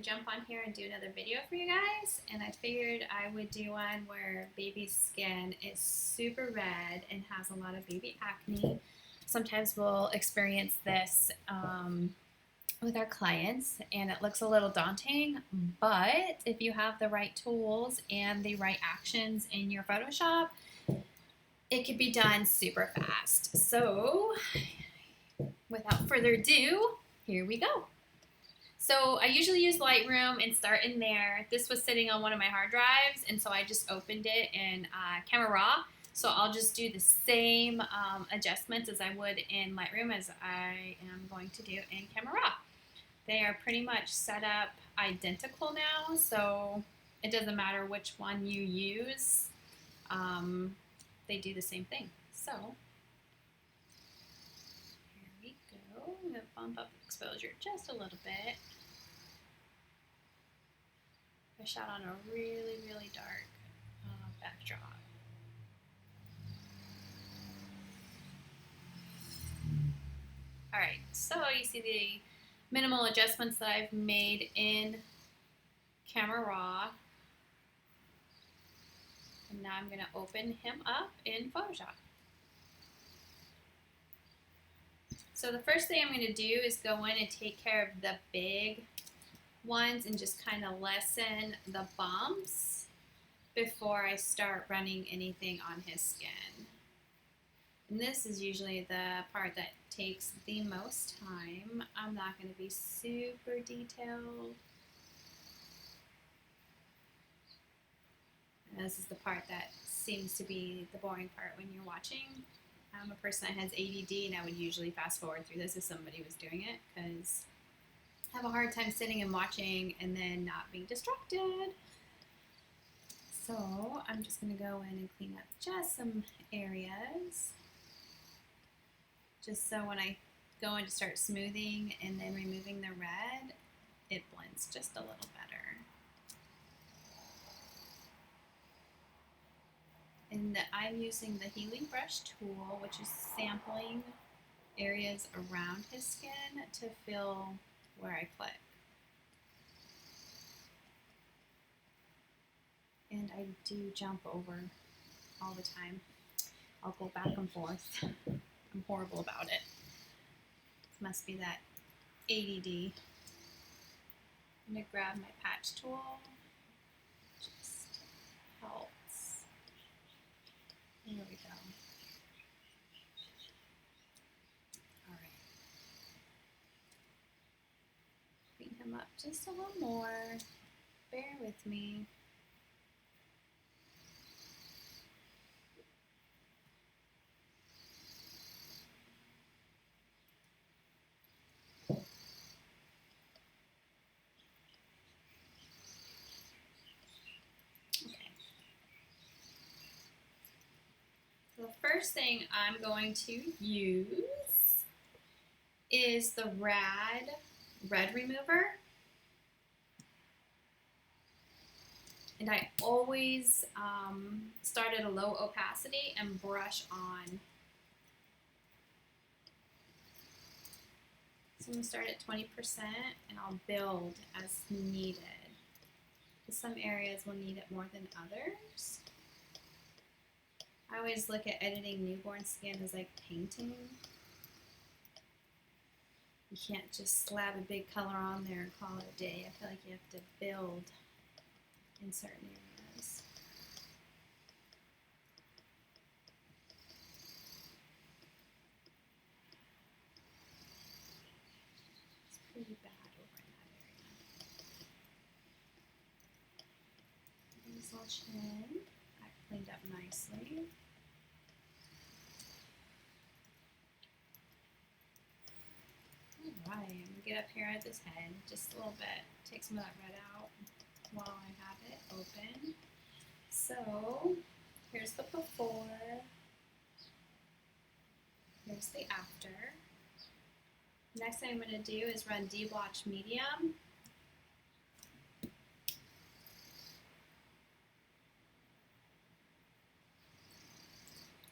Jump on here and do another video for you guys, and I figured I would do one where baby's skin is super red and has a lot of baby acne. Sometimes we'll experience this with our clients and it looks a little daunting, but if you have the right tools and the right actions in your Photoshop, it can be done super fast. So without further ado, here we go. So I usually use Lightroom and start in there. This was sitting on one of my hard drives, and so I just opened it in Camera Raw. So I'll just do the same adjustments as I would in Lightroom as I am going to do in Camera Raw. They are pretty much set up identical now, so it doesn't matter which one you use. They do the same thing. So here we go. I'm going to bump up the exposure just a little bit. I shot on a really, really dark backdrop. Alright, so you see the minimal adjustments that I've made in Camera Raw. And now I'm going to open him up in Photoshop. So the first thing I'm going to do is go in and take care of the big ones and just kind of lessen the bumps before I start running anything on his skin. And this is usually the part that takes the most time. I'm not going to be super detailed. And this is the part that seems to be the boring part when you're watching. I'm a person that has ADD, and I would usually fast forward through this if somebody was doing it because I have a hard time sitting and watching and then not being distracted. So I'm just going to go in and clean up just some areas, just so when I go in to start smoothing and then removing the red, it blends just a little better. And I'm using the healing brush tool, which is sampling areas around his skin to fill where I click. And I do jump over all the time. I'll go back and forth. I'm horrible about it. This must be that ADD. I'm going to grab my patch tool. Just helps. There we go. All right. Clean him up just a little more. Bear with me. The first thing I'm going to use is the red remover. And I always start at a low opacity and brush on. So I'm going to start at 20% and I'll build as needed. Some areas will need it more than others. I always look at editing newborn skin as like painting. You can't just slap a big color on there and call it a day. I feel like you have to build in certain areas. It's pretty bad over in that area. Nasal chin, I cleaned up nicely. Alright, I'm going to get up here at this head just a little bit. Take some of that red out while I have it open. So, here's the before. Here's the after. Next thing I'm going to do is run D-Blotch Medium.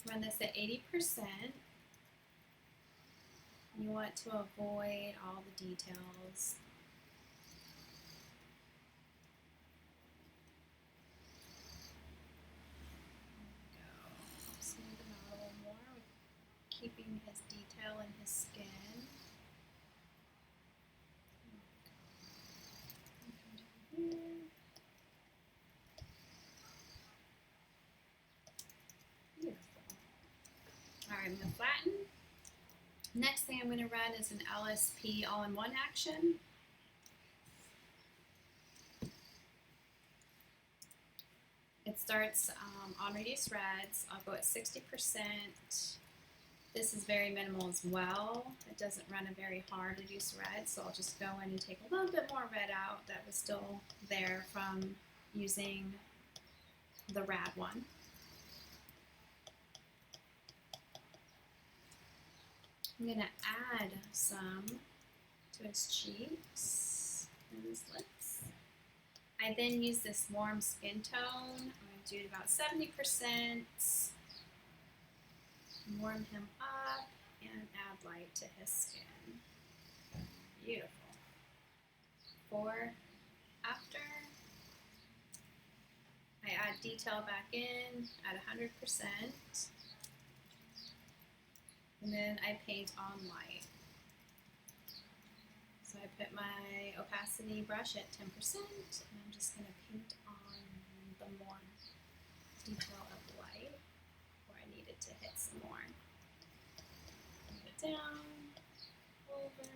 Run this at 80%. You want to avoid all the details. oil in his skin. Beautiful. All right, I'm going to flatten. Next thing I'm going to run is an LSP all-in-one action. It starts on reduced reds. I'll go at 60%. This is very minimal as well. It doesn't run a very hard reduced red, so I'll just go in and take a little bit more red out that was still there from using the rad one. I'm going to add some to his cheeks and his lips. I then use this warm skin tone. I'm going to do it about 70%. Warm him up and add light to his skin. Beautiful. Before, after. I add detail back in at 100%. And then I paint on light. So I put my opacity brush at 10%, and I'm just going to paint on the more detail of light where I needed to hit some more. Move it down, over,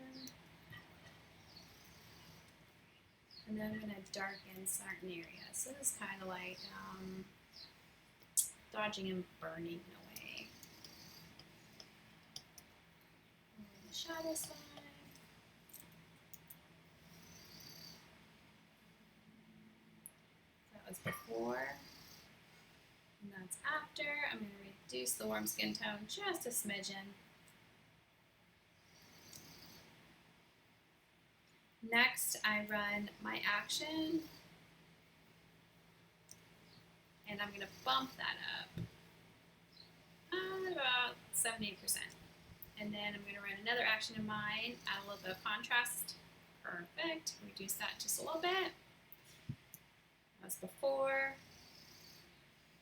and then I'm going to darken certain areas. So this is kind of like dodging and burning in a way. And the shadow side. That was before, and that's after. I'm going to reduce the warm skin tone just a smidgen. Next, I run my action, and I'm going to bump that up about 78%. And then I'm going to run another action of mine, add a little bit of contrast. Perfect. Reduce that just a little bit. That's before,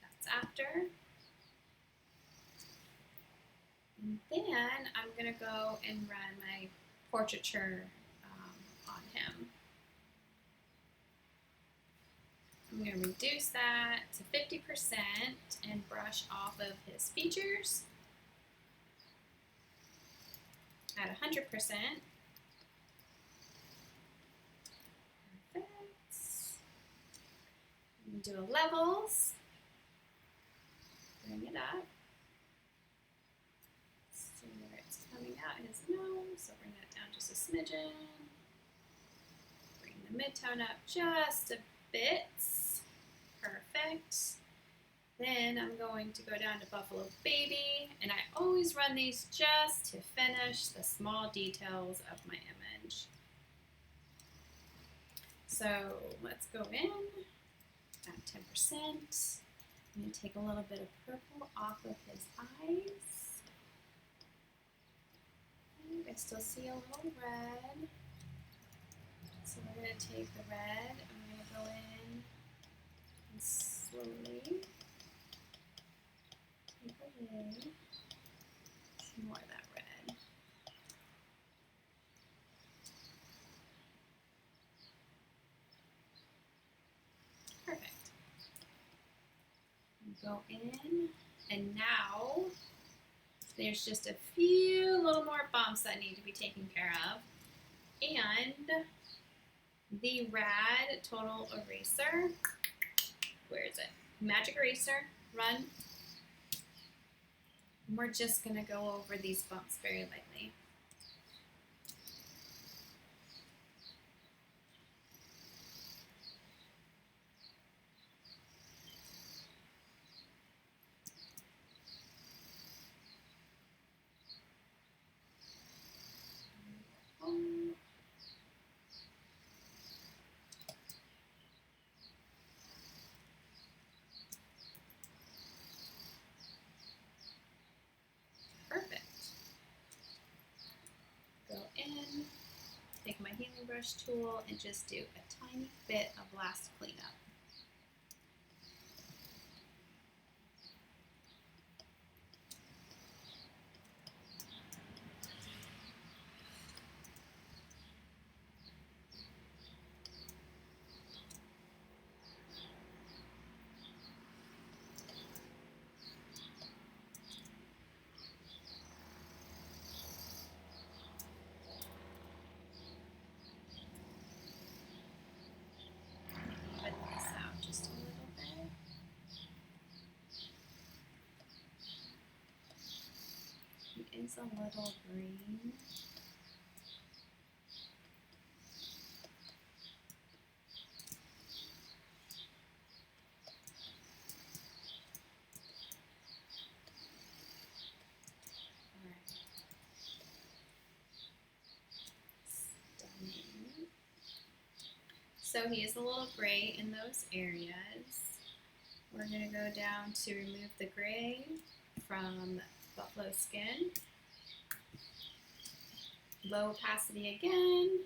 that's after. And then I'm going to go and run my portraiture on him. I'm going to reduce that to 50% and brush off of his features at 100%. Do a levels, bring it up, see where it's coming out his nose, so bring that down just a smidgen, bring the midtone up just a bit, perfect. Then I'm going to go down to Buffalo Baby, and I always run these just to finish the small details of my image. So let's go in. At 10%. I'm going to take a little bit of purple off of his eyes. And I still see a little red. So we're going to take the red, I'm going to go in and slowly take away some more of that red. Perfect. Go in, and now there's just a few little more bumps that need to be taken care of. And the Rad Total Eraser, where is it? Magic Eraser, run. And we're just going to go over these bumps very lightly. Perfect. Go in, take my healing brush tool, and just do a tiny bit of last cleanup. He's a little green. Stunning. So he is a little gray in those areas. We're going to go down to remove the gray from buffalo skin. Low opacity again.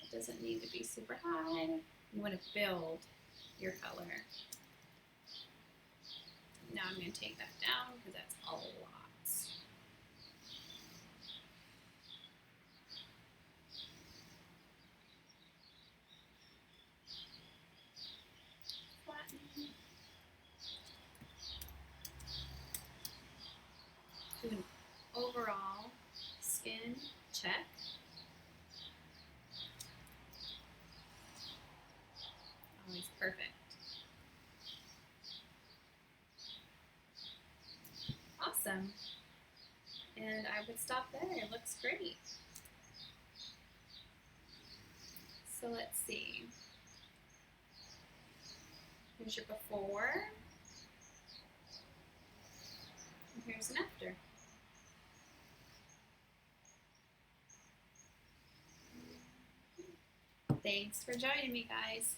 It doesn't need to be super high. You want to build your color. Now I'm going to take that down because that's a lot. Flatten. Do an overall skin check. Oh, he's perfect. Awesome. And I would stop there. It looks great. So let's see. Here's your before. And here's an after. Thanks for joining me, guys.